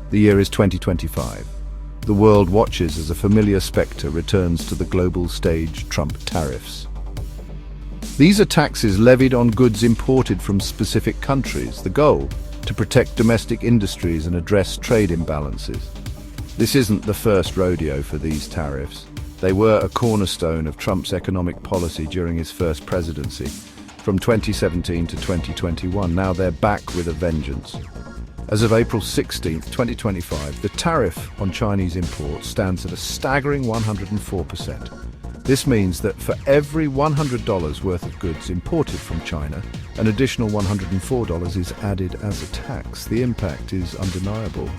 The year is 2025. The world watches as a familiar spectre returns to the global stage: Trump tariffs. These are taxes levied on goods imported from specific countries, the goal to protect domestic industries and address trade imbalances. This isn't the first rodeo for these tariffs. They were a cornerstone of Trump's economic policy during his first presidency, from 2017 to 2021. Now they're back with a vengeance. As of April 16, 2025, the tariff on Chinese imports stands at a staggering 104%. This means that for every $100 worth of goods imported from China, an additional $104 is added as a tax. The impact is undeniable.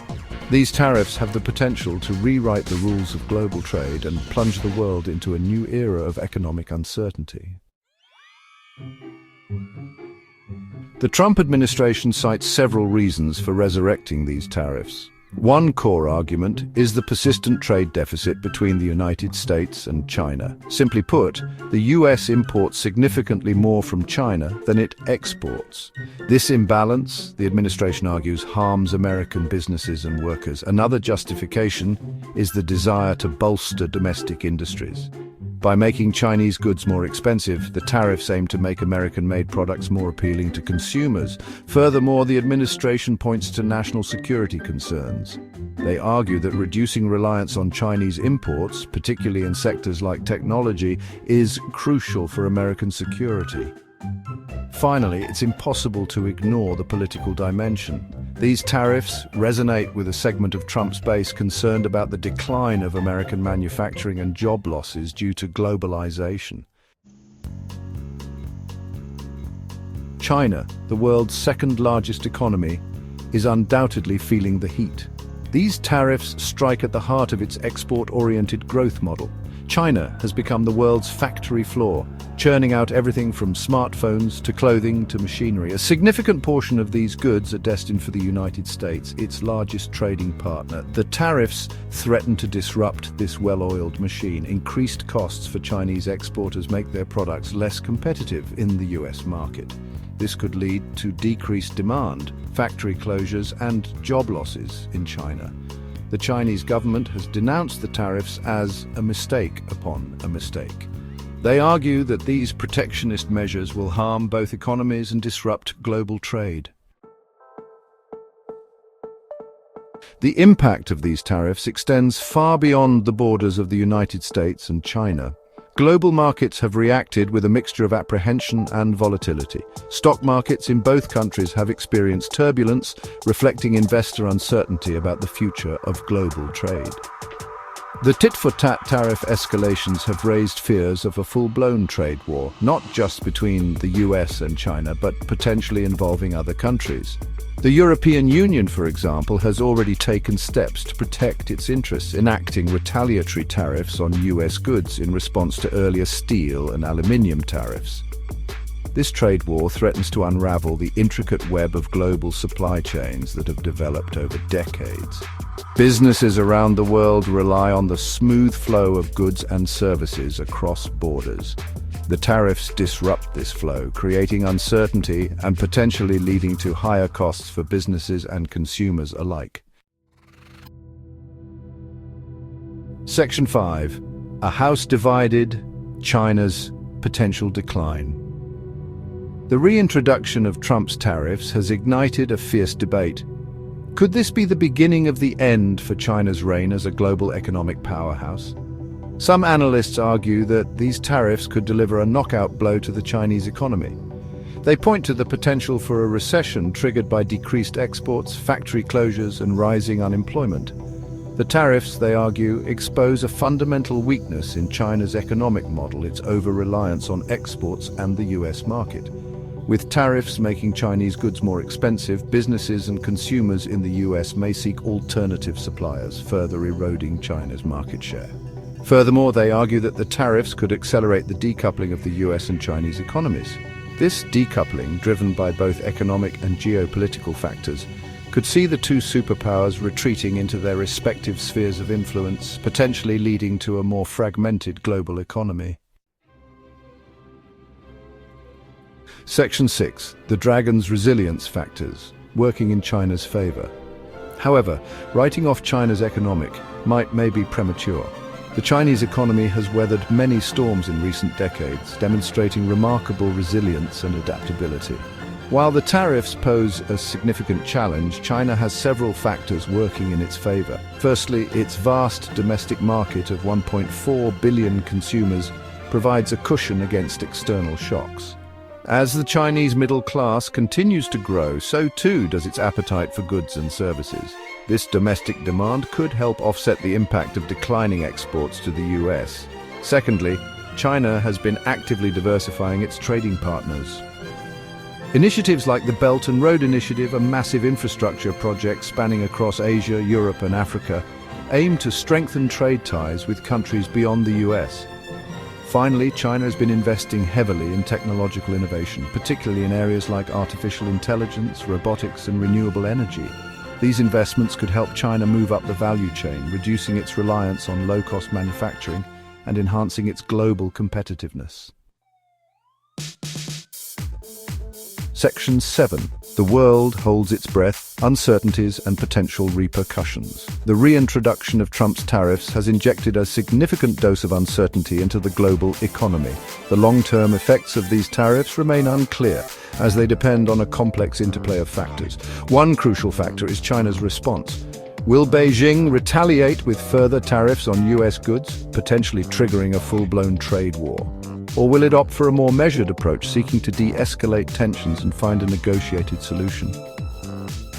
These tariffs have the potential to rewrite the rules of global trade and plunge the world into a new era of economic uncertainty. The Trump administration cites several reasons for resurrecting these tariffs. One core argument is the persistent trade deficit between the United States and China. Simply put, the US imports significantly more from China than it exports. This imbalance, the administration argues, harms American businesses and workers. Another justification is the desire to bolster domestic industries. By making Chinese goods more expensive, the tariffs aim to make American-made products more appealing to consumers. Furthermore, the administration points to national security concerns. They argue that reducing reliance on Chinese imports, particularly in sectors like technology, is crucial for American security. Finally, it's impossible to ignore the political dimension. These tariffs resonate with a segment of Trump's base concerned about the decline of American manufacturing and job losses due to globalization. China, the world's second-largest economy, is undoubtedly feeling the heat. These tariffs strike at the heart of its export-oriented growth model. China has become the world's factory floor, churning out everything from smartphones to clothing to machinery. A significant portion of these goods are destined for the United States, its largest trading partner. The tariffs threaten to disrupt this well-oiled machine. Increased costs for Chinese exporters make their products less competitive in the US market. This could lead to decreased demand, factory closures, and job losses in China. The Chinese government has denounced the tariffs as a mistake upon a mistake. They argue that these protectionist measures will harm both economies and disrupt global trade. The impact of these tariffs extends far beyond the borders of the United States and China. Global markets have reacted with a mixture of apprehension and volatility. Stock markets in both countries have experienced turbulence, reflecting investor uncertainty about the future of global trade. The tit-for-tat tariff escalations have raised fears of a full-blown trade war, not just between the US and China, but potentially involving other countries. The European Union, for example, has already taken steps to protect its interests, enacting retaliatory tariffs on US goods in response to earlier steel and aluminium tariffs. This trade war threatens to unravel the intricate web of global supply chains that have developed over decades. Businesses around the world rely on the smooth flow of goods and services across borders. The tariffs disrupt this flow, creating uncertainty and potentially leading to higher costs for businesses and consumers alike. Section 5. A house divided, China's potential decline. The reintroduction of Trump's tariffs has ignited a fierce debate. Could this be the beginning of the end for China's reign as a global economic powerhouse? Some analysts argue that these tariffs could deliver a knockout blow to the Chinese economy. They point to the potential for a recession triggered by decreased exports, factory closures, and rising unemployment. The tariffs, they argue, expose a fundamental weakness in China's economic model, its over-reliance on exports and the US market. With tariffs making Chinese goods more expensive, businesses and consumers in the US may seek alternative suppliers, further eroding China's market share. Furthermore, they argue that the tariffs could accelerate the decoupling of the US and Chinese economies. This decoupling, driven by both economic and geopolitical factors, could see the two superpowers retreating into their respective spheres of influence, potentially leading to a more fragmented global economy. Section 6. The dragon's resilience factors, working in China's favor. However, writing off China's economic might may be premature. The Chinese economy has weathered many storms in recent decades, demonstrating remarkable resilience and adaptability. While the tariffs pose a significant challenge, China has several factors working in its favor. Firstly, its vast domestic market of 1.4 billion consumers provides a cushion against external shocks. As the Chinese middle class continues to grow, so too does its appetite for goods and services. This domestic demand could help offset the impact of declining exports to the US. Secondly, China has been actively diversifying its trading partners. Initiatives like the Belt and Road Initiative, a massive infrastructure project spanning across Asia, Europe and Africa, aim to strengthen trade ties with countries beyond the US. Finally, China has been investing heavily in technological innovation, particularly in areas like artificial intelligence, robotics and renewable energy. These investments could help China move up the value chain, reducing its reliance on low-cost manufacturing and enhancing its global competitiveness. Section 7. The world holds its breath, uncertainties and potential repercussions. The reintroduction of Trump's tariffs has injected a significant dose of uncertainty into the global economy. The long-term effects of these tariffs remain unclear, as they depend on a complex interplay of factors. One crucial factor is China's response. Will Beijing retaliate with further tariffs on US goods, potentially triggering a full-blown trade war? Or will it opt for a more measured approach, seeking to de-escalate tensions and find a negotiated solution?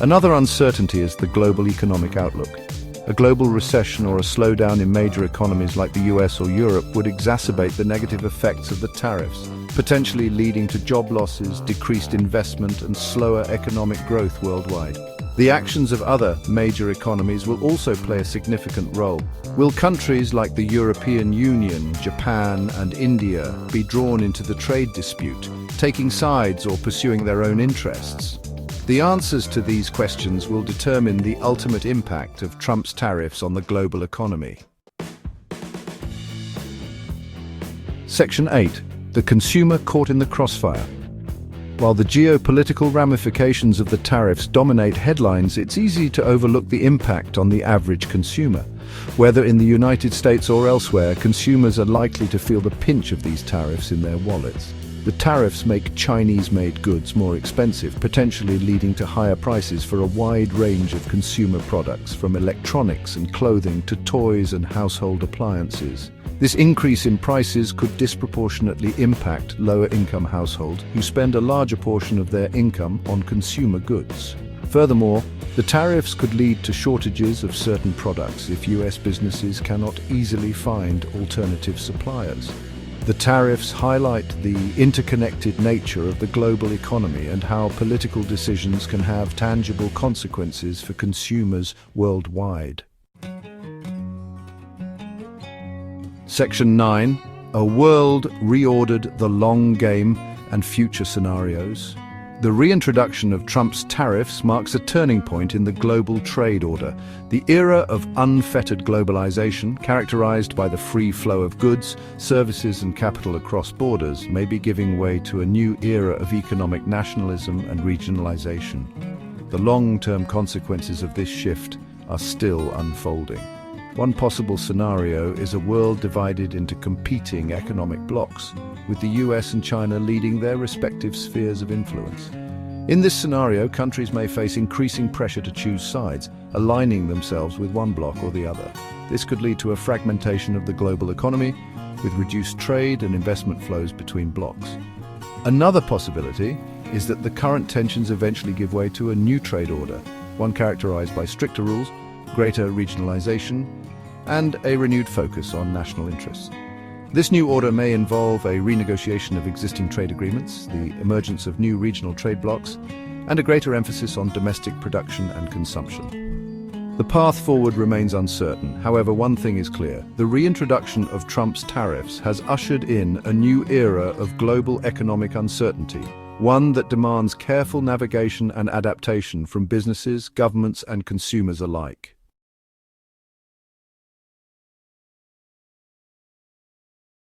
Another uncertainty is the global economic outlook. A global recession or a slowdown in major economies like the US or Europe would exacerbate the negative effects of the tariffs, potentially leading to job losses, decreased investment, and slower economic growth worldwide. The actions of other major economies will also play a significant role. Will countries like the European Union, Japan, and India be drawn into the trade dispute, taking sides or pursuing their own interests? The answers to these questions will determine the ultimate impact of Trump's tariffs on the global economy. Section 8. The consumer caught in the crossfire. While the geopolitical ramifications of the tariffs dominate headlines, it's easy to overlook the impact on the average consumer. Whether in the United States or elsewhere, consumers are likely to feel the pinch of these tariffs in their wallets. The tariffs make Chinese-made goods more expensive, potentially leading to higher prices for a wide range of consumer products, from electronics and clothing to toys and household appliances. This increase in prices could disproportionately impact lower-income households who spend a larger portion of their income on consumer goods. Furthermore, the tariffs could lead to shortages of certain products if US businesses cannot easily find alternative suppliers. The tariffs highlight the interconnected nature of the global economy and how political decisions can have tangible consequences for consumers worldwide. Section 9. A world reordered: the long game and future scenarios. The reintroduction of Trump's tariffs marks a turning point in the global trade order. The era of unfettered globalization, characterized by the free flow of goods, services and capital across borders, may be giving way to a new era of economic nationalism and regionalization. The long-term consequences of this shift are still unfolding. One possible scenario is a world divided into competing economic blocs, with the US and China leading their respective spheres of influence. In this scenario, countries may face increasing pressure to choose sides, aligning themselves with one bloc or the other. This could lead to a fragmentation of the global economy, with reduced trade and investment flows between blocs. Another possibility is that the current tensions eventually give way to a new trade order, one characterized by stricter rules, greater regionalization, and a renewed focus on national interests. This new order may involve a renegotiation of existing trade agreements, the emergence of new regional trade blocs, and a greater emphasis on domestic production and consumption. The path forward remains uncertain. However, one thing is clear: the reintroduction of Trump's tariffs has ushered in a new era of global economic uncertainty, one that demands careful navigation and adaptation from businesses, governments, and consumers alike.